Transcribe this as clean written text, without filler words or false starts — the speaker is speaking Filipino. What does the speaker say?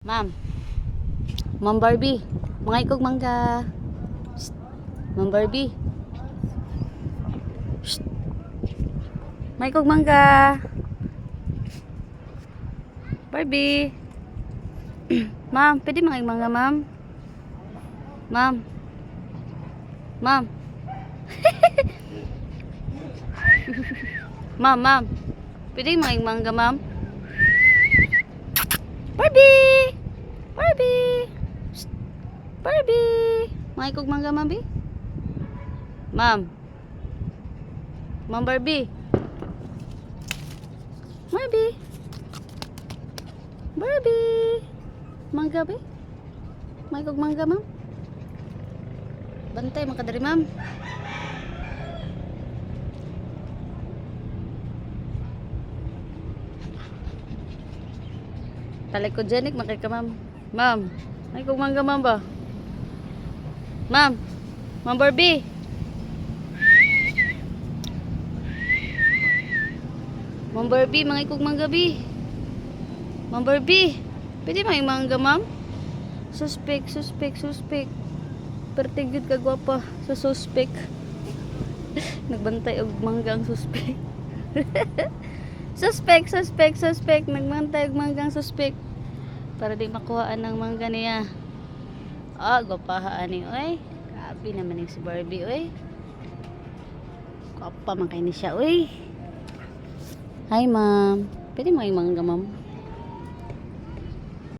Ma'am. Ma'am Barbie. Mga ikog mangga. Shh. Ma'am Barbie. Shh. Mga ikog mangga. Barbie. Ma'am, pwede mga mangga, ma'am? Ma'am. Ma'am. Ma'am. Pwede mga mangga, ma'am? Barbie! Barbie! Shh. Barbie! Mga ikog mangga, ma'am, Barbie? Ma'am. Ma'am Barbie. Barbie. Barbie. Mangga, Barbie? Mga ikog mangga, ma'am? Bantay, makadari, ma'am. Talikogenic, makay ka, ma'am. Ma'am, may kong mangga, ma'am ba? Ma'am, Ma'am Barbie. Ma'am Barbie, mga ikog mangga, bi. Ma'am Barbie, pwede mga mangga, ma'am? Suspect. Pertigid ka gwapa sa suspect. Nagbantay og mangga ang suspect. Suspect. Nagbantay og mangga ang suspect. Para di makuhaan ng mangga niya. Gwapahaan ni, oy. Grabe naman yung si Barbie, oy. Gwapa man kay ni siya, oy. Hi, ma'am. Pwede mo yung mangga, ma'am?